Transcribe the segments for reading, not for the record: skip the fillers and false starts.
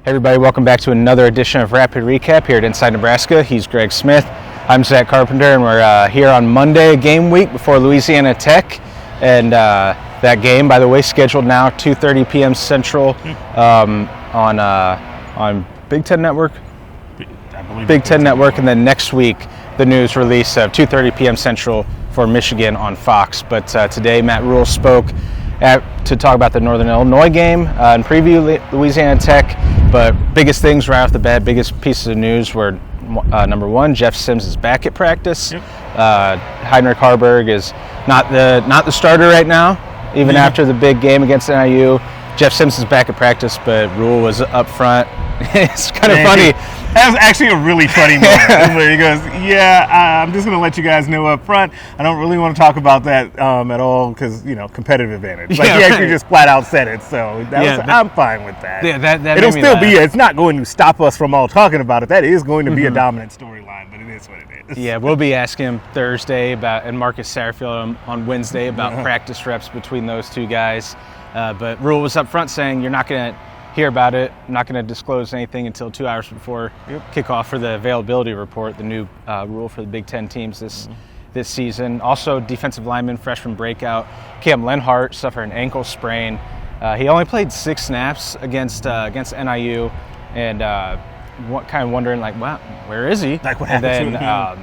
Hey everybody, welcome back to another edition of Rapid Recap here at Inside Nebraska. He's Greg Smith. I'm Zack Carpenter, and we're here on Monday, game week before Louisiana Tech. And that game, by the way, scheduled now 2:30 p.m. Central on Big Ten Network. Big Ten Network, and then next week the news release of 2:30 p.m. Central for Michigan on Fox. But today Matt Rhule spoke to talk about the Northern Illinois game and preview Louisiana Tech. But biggest things right off the bat, biggest pieces of news were number one, Jeff Sims is back at practice. Yep. Heinrich Haarberg is not the starter right now, even after the big game against NIU. Jeff Sims is back at practice, but Rhule was up front. It's kind of funny. That was actually a really funny moment where he goes, I'm just going to let you guys know up front, I don't really want to talk about that at all because, competitive advantage. Like, he actually just flat out said it, so I'm fine with that. Yeah, that it'll still be, it's not going to stop us from all talking about it. That is going to be a dominant storyline, but it is what it is. Yeah, we'll be asking him Thursday and Marcus Satterfield on Wednesday about practice reps between those two guys. But Rhule was up front saying you're not going to hear about it. I'm not going to disclose anything until 2 hours before kickoff for the availability report, the new rule for the Big Ten teams this season. Also, defensive lineman, freshman breakout, Cam Lenhart suffered an ankle sprain. He only played 6 snaps against NIU, and kind of wondering, like, wow, where is he? Like, what happened to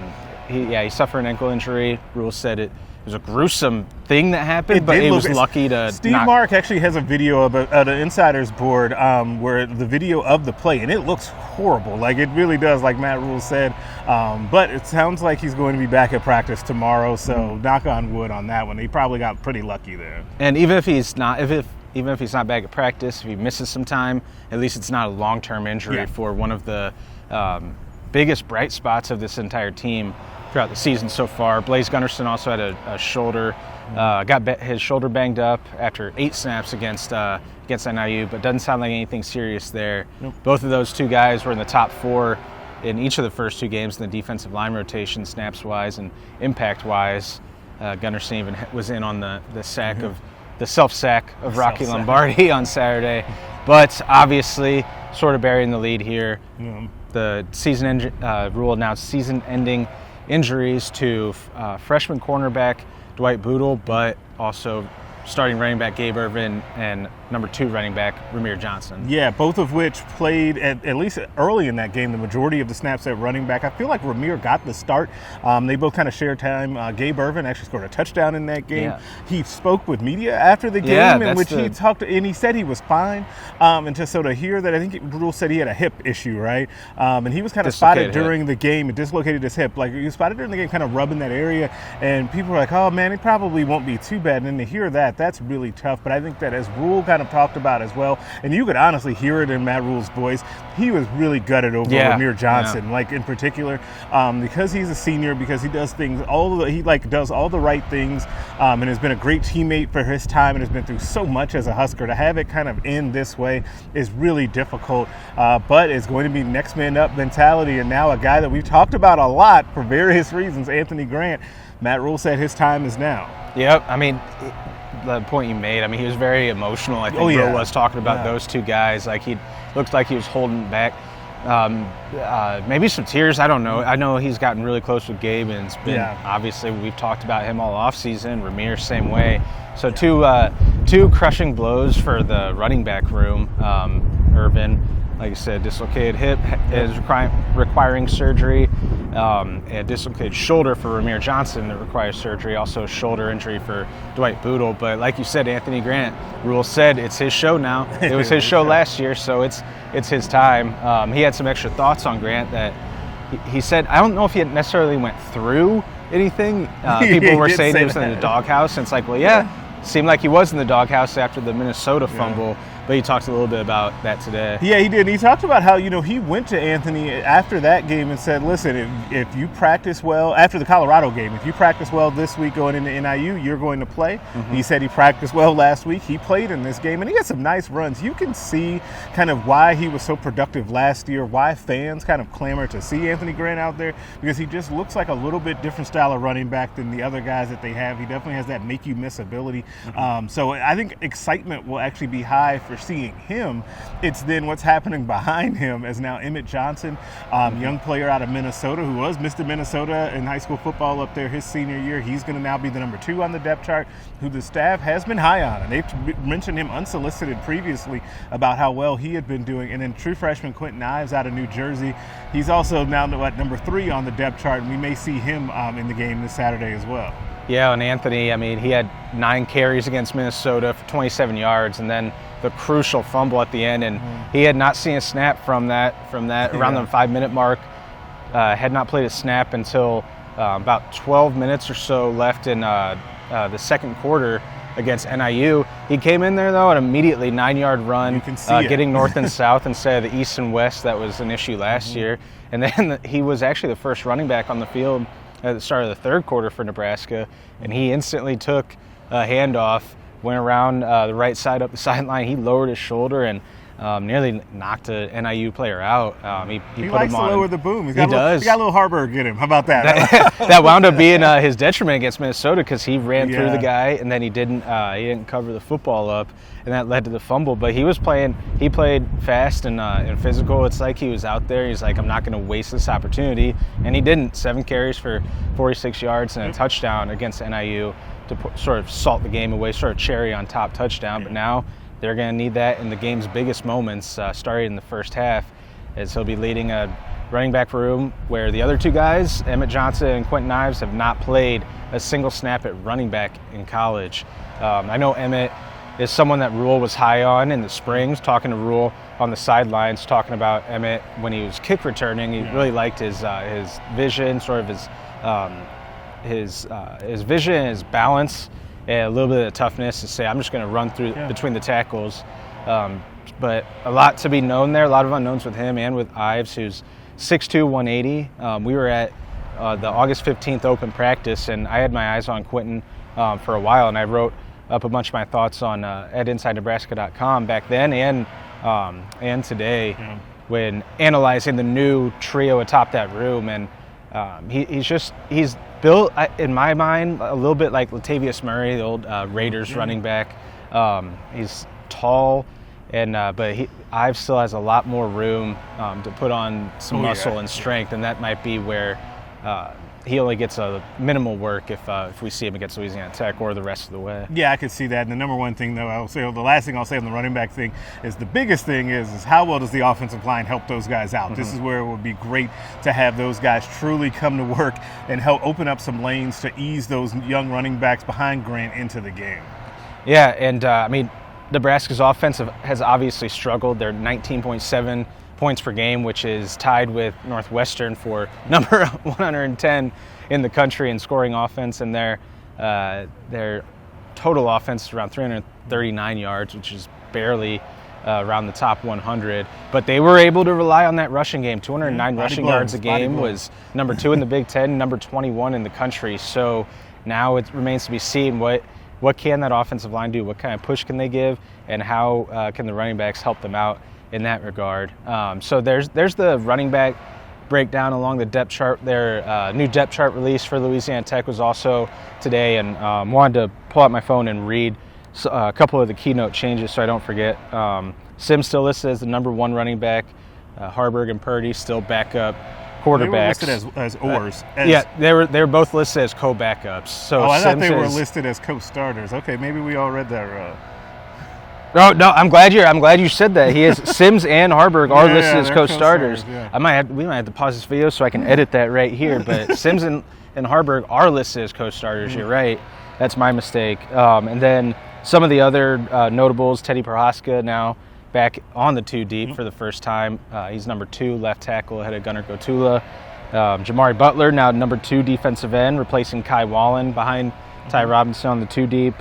him? He suffered an ankle injury. Rhule said it was a gruesome thing that happened, but he was lucky to Steve Mark actually has a video of an insider's board where the video of the play, and it looks horrible. Like, it really does, like Matt Rhule said. But it sounds like he's going to be back at practice tomorrow, so knock on wood on that one. He probably got pretty lucky there. And even if he's not back at practice, if he misses some time, at least it's not a long-term injury for one of the biggest bright spots of this entire team throughout the season so far. Blaise Gunnerson also had a shoulder, got his shoulder banged up after 8 snaps against NIU, but doesn't sound like anything serious there. Nope. Both of those two guys were in the top 4 in each of the first 2 games in the defensive line rotation, snaps-wise and impact-wise. Gunnerson even was in on the self-sack of Rocky Lombardi on Saturday. But obviously, sort of burying the lead here. The Rhule announced season-ending injuries to freshman cornerback Dwight Boodle, but also starting running back Gabe Ervin and number 2 running back Rahmir Johnson. Yeah, both of which played at least early in that game, the majority of the snaps at running back. I feel like Rahmir got the start. They both kind of shared time. Gabe Ervin actually scored a touchdown in that game. Yeah. He spoke with media after the game in which he talked, and he said he was fine. And just so to hear that, I think Rhule said he had a hip issue, right? And he was kind of spotted during the game. It dislocated his hip. Like, he was spotted during the game kind of rubbing that area, and people were like, oh man, it probably won't be too bad. And then to hear that, that's really tough. But I think that as Rhule kind of talked about as well, and you could honestly hear it in Matt Rhule's voice, he was really gutted over Rahmir Johnson, like in particular, because he's a senior, because he does things does all the right things, and has been a great teammate for his time, and has been through so much as a Husker. To have it kind of end this way is really difficult, but it's going to be next man up mentality. And now a guy that we've talked about a lot for various reasons, Anthony Grant, Matt Rhule said his time is now. Yep, I mean, the point you made, I mean, he was very emotional. I think Rhule was talking about those two guys. Like, he looked like he was holding back maybe some tears. I don't know. I know he's gotten really close with Gabe, and it's been obviously we've talked about him all offseason. Rahmir, same way. So two crushing blows for the running back room. Ervin, like you said, dislocated hip is requiring surgery. A dislocated shoulder for Rahmir Johnson that requires surgery. Also a shoulder injury for Dwight Boodle. But like you said, Anthony Grant, Rhule said it's his show now. It was his show last year, so it's his time. He had some extra thoughts on Grant that he said, I don't know if he necessarily went through anything. People were saying he was in the doghouse. And it's like, seemed like he was in the doghouse after the Minnesota fumble. But he talked a little bit about that today. Yeah, he did. He talked about how, he went to Anthony after that game and said, listen, if you practice well, after the Colorado game, if you practice well this week going into NIU, you're going to play. He said he practiced well last week. He played in this game, and he had some nice runs. You can see kind of why he was so productive last year, why fans kind of clamor to see Anthony Grant out there, because he just looks like a little bit different style of running back than the other guys that they have. He definitely has that make-you-miss ability. So I think excitement will actually be high for for seeing him. It's then what's happening behind him as now Emmett Johnson, young player out of Minnesota who was Mr. Minnesota in high school football up there his senior year. He's going to now be the number 2 on the depth chart, who the staff has been high on. And they've mentioned him unsolicited previously about how well he had been doing. And then true freshman Quentin Ives out of New Jersey. He's also now at number 3 on the depth chart, and we may see him in the game this Saturday as well. Yeah, and Anthony, I mean, he had 9 carries against Minnesota for 27 yards, and then the crucial fumble at the end, and he had not seen a snap from that around the 5-minute mark. Had not played a snap until about 12 minutes or so left in the second quarter against NIU. He came in there, though, and immediately 9-yard run, getting north and south instead of the east and west. That was an issue last year. And then he was actually the first running back on the field at the start of the third quarter for Nebraska, and he instantly took a handoff, went around the right side up the sideline. He lowered his shoulder and nearly knocked a NIU player out. He put likes him on. To lower the boom. He does. He got a little Harburg in him. How about that? That wound up being his detriment against Minnesota because he ran through the guy and then he didn't cover the football up, and that led to the fumble. But he played fast and physical. It's like he was out there. He's like, I'm not going to waste this opportunity, and he didn't. 7 carries for 46 yards and a touchdown against NIU to sort of salt the game away, sort of cherry on top touchdown. But now they're going to need that in the game's biggest moments, starting in the first half, as he'll be leading a running back room where the other 2 guys, Emmett Johnson and Quentin Ives, have not played a single snap at running back in college. I know Emmett is someone that Rhule was high on in the springs, talking to Rhule on the sidelines, talking about Emmett when he was kick returning. He really liked his vision, sort of his vision and his balance, and a little bit of toughness to say, I'm just going to run through between the tackles. But a lot to be known there, a lot of unknowns with him and with Ives, who's 6'2", 180. We were at the August 15th open practice, and I had my eyes on Quentin for a while, and I wrote up a bunch of my thoughts on at InsideNebraska.com back then and today when analyzing the new trio atop that room. And he's built, in my mind, a little bit like Latavius Murray, the old Raiders running back. He's tall, and but Ives still has a lot more room to put on some muscle and strength, and that might be where he only gets a minimal work if we see him against Louisiana Tech or the rest of the way. Yeah, I could see that. And the number one thing, though, the last thing I'll say on the running back thing is the biggest thing is how well does the offensive line help those guys out? This is where it would be great to have those guys truly come to work and help open up some lanes to ease those young running backs behind Grant into the game. Yeah, and I mean, Nebraska's offense has obviously struggled. They're 19.7 points per game, which is tied with Northwestern for number 110 in the country in scoring offense, and their total offense is around 339 yards, which is barely around the top 100. But they were able to rely on that rushing game. 209 rushing yards a game was number 2 in the Big Ten, number 21 in the country. So now it remains to be seen what can that offensive line do? What kind of push can they give, and how can the running backs help them out in that regard? So there's the running back breakdown along the depth chart. Their new depth chart release for Louisiana Tech was also today, and wanted to pull out my phone and read a couple of the keynote changes so I don't forget. Sims still listed as the number 1 running back. Harburg and Purdy still backup quarterbacks. They were listed as oars. They were both listed as co-backups. So I thought they were listed as co-starters. Okay, maybe we all read that wrong. No, I'm glad you said that. He is Sims and Harburg are listed as co-starters. We might have to pause this video so I can edit that right here. But Sims and Harburg are listed as co-starters. You're right. That's my mistake. And then some of the other notables: Teddy Prohaska now back on the 2 deep for the first time. He's number 2 left tackle ahead of Gunnar Gotula. Jamari Butler now number 2 defensive end, replacing Kai Wallen behind Ty Robinson on the 2 deep.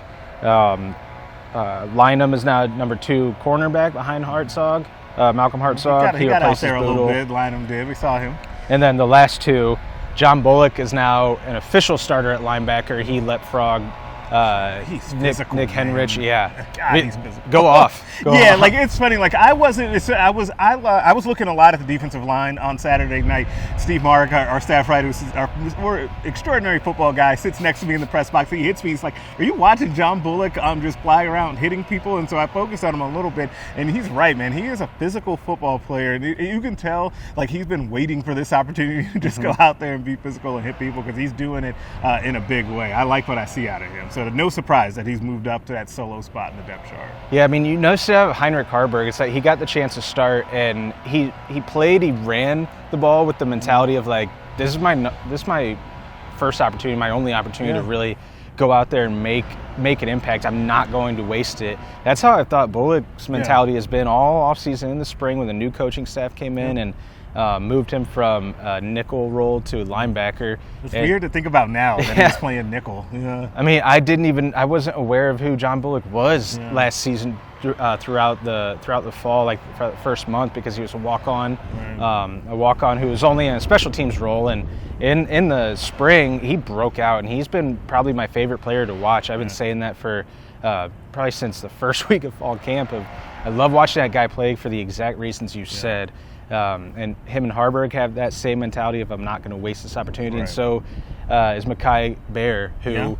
Lynham is now number 2 cornerback behind Hartzog, Malcolm Hartzog. He got out there a little bit. Lynham did. We saw him. And then the last 2, John Bullock is now an official starter at linebacker. He leapfrogged Nick Henrich. Yeah, God, he's physical. Go off. Yeah, like it's funny. Like I was looking a lot at the defensive line on Saturday night. Steve Mark, our staff writer, who's our more extraordinary football guy, sits next to me in the press box. He hits me. He's like, "Are you watching John Bullock just fly around hitting people?" And so I focused on him a little bit. And he's right, man. He is a physical football player. And you can tell, like, he's been waiting for this opportunity to just go out there and be physical and hit people because he's doing it in a big way. I like what I see out of him. So no surprise that he's moved up to that solo spot in the depth chart. Yeah, I mean, you notice Heinrich Harburg. It's like he got the chance to start, and he ran the ball with the mentality of like, this is my first opportunity, my only opportunity to really go out there and make an impact. I'm not going to waste it. That's how I thought Bullock's mentality has been all offseason in the spring when the new coaching staff came in and moved him from nickel role to linebacker. It's weird to think about now that he's playing nickel. Yeah. I mean, I wasn't aware of who John Bullock was last season throughout the fall, like for the first month, because he was a walk-on who was only in a special teams role. And in the spring, he broke out, and he's been probably my favorite player to watch. I've been saying that for probably since the first week of fall camp. I love watching that guy play for the exact reasons you said. And him and Harburg have that same mentality of I'm not going to waste this opportunity. Right. And so is Mekhi Bear, who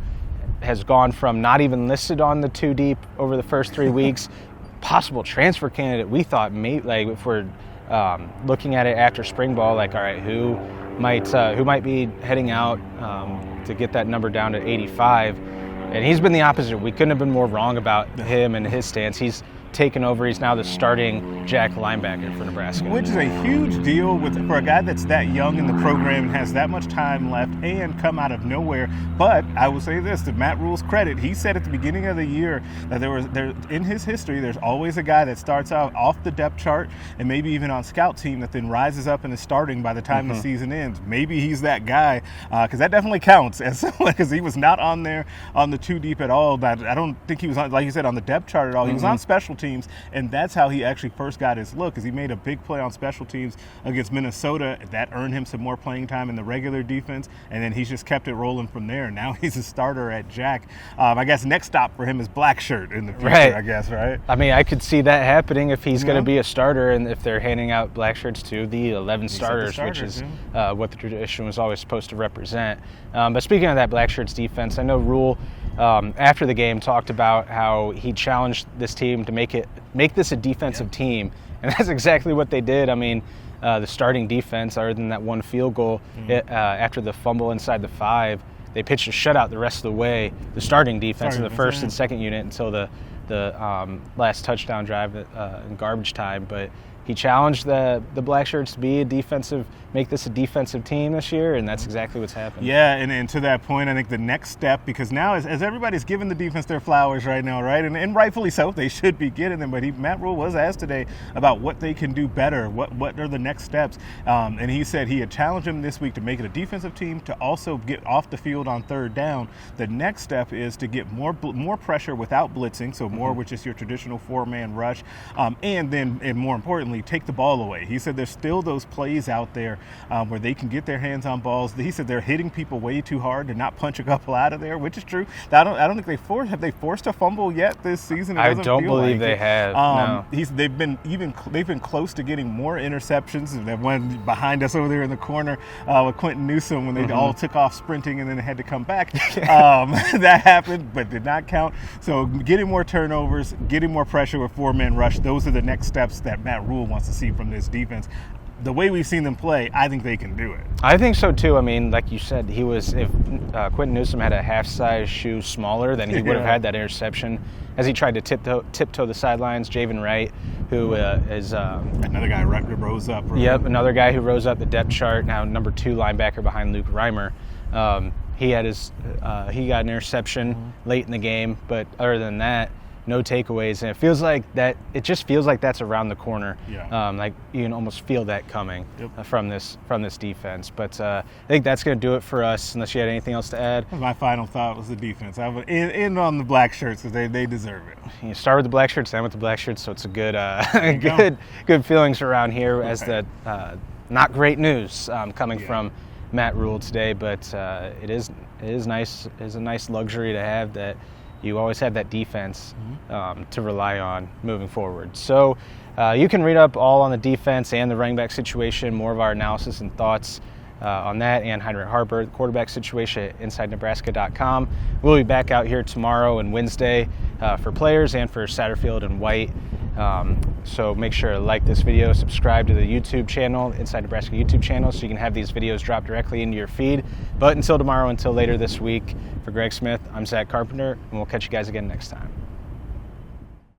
has gone from not even listed on the 2 deep over the first 3 weeks, possible transfer candidate. We thought, like, if we're looking at it after spring ball, like, all right, who might be heading out to get that number down to 85. And he's been the opposite. We couldn't have been more wrong about him and his stance. He's taken over. He's now the starting jack linebacker for Nebraska. Which is a huge deal for a guy that's that young in the program and has that much time left and come out of nowhere. But I will say this, to Matt Rhule's credit, he said at the beginning of the year that there in his history, there's always a guy that starts out off the depth chart and maybe even on scout team that then rises up and is starting by the time the season ends. Maybe he's that guy, because that definitely counts as someone, because he was not on there on the 2 deep at all. I don't think he was on, like you said, on the depth chart at all. He was on special teams, and that's how he actually first got his look, because he made a big play on special teams against Minnesota. That earned him some more playing time in the regular defense, and then he's just kept it rolling from there. Now he's a starter at Jack. I guess next stop for him is black shirt in the future, right. I guess, right? I mean, I could see that happening if he's going to be a starter, and if they're handing out black shirts to the 11 starters, which is what the tradition was always supposed to represent. But speaking of that black shirts defense, I know Rhule, after the game, talked about how he challenged this team to make this a defensive team, and that's exactly what they did. I mean, the starting defense, other than that one field goal after the fumble inside the 5, they pitched a shutout the rest of the way. The starting defense in the first and second unit until the last touchdown drive in garbage time, but he challenged the black shirts to be make this a defensive team this year, and that's exactly what's happened. Yeah, and to that point, I think the next step, because now as everybody's giving the defense their flowers right now, right, and rightfully so, they should be getting them, but Matt Rhule was asked today about what they can do better, what are the next steps, and he said he had challenged them this week to make it a defensive team, to also get off the field on third down. The next step is to get more pressure without blitzing, so more with just your traditional 4-man rush, and more importantly, take the ball away. He said there's still those plays out there where they can get their hands on balls. He said they're hitting people way too hard to not punch a couple out of there, which is true. I don't think have they forced a fumble yet this season? I don't believe they have. No. They've been close to getting more interceptions. That one behind us over there in the corner with Quentin Newsome when they all took off sprinting and then had to come back. That happened, but did not count. So getting more turnovers, getting more pressure with 4-man rush, those are the next steps that Matt Rhule wants to see from this defense. The way we've seen them play, I think they can do it. I think so too. I mean, like you said, if Quentin Newsome had a half-size shoe smaller, then he would have had that interception as he tried to tiptoe the sidelines. Javen Wright, who is another guy rose up. Right? Yep, another guy who rose up the depth chart. Now number 2 linebacker behind Luke Rahmir. He got an interception late in the game, but other than that, no takeaways, and it just feels like that's around the corner. Like you can almost feel that coming from this defense. But I think that's going to do it for us, unless you had anything else to add. My final thought was the defense. I would end on the black shirts because they deserve it. You start with the black shirts, end with the black shirts, so it's a good good feelings around here as the not great news coming from Matt Rhule today, but it is nice. It's a nice luxury to have that you always have that defense to rely on moving forward. So you can read up all on the defense and the running back situation, more of our analysis and thoughts on that, and Heinrich Harper, the quarterback situation at InsideNebraska.com. We'll be back out here tomorrow and Wednesday for players and for Satterfield and White. So make sure to like this video, subscribe to the YouTube channel, Inside Nebraska YouTube channel, so you can have these videos dropped directly into your feed. But until tomorrow, until later this week, for Greg Smith, I'm Zack Carpenter, and we'll catch you guys again next time.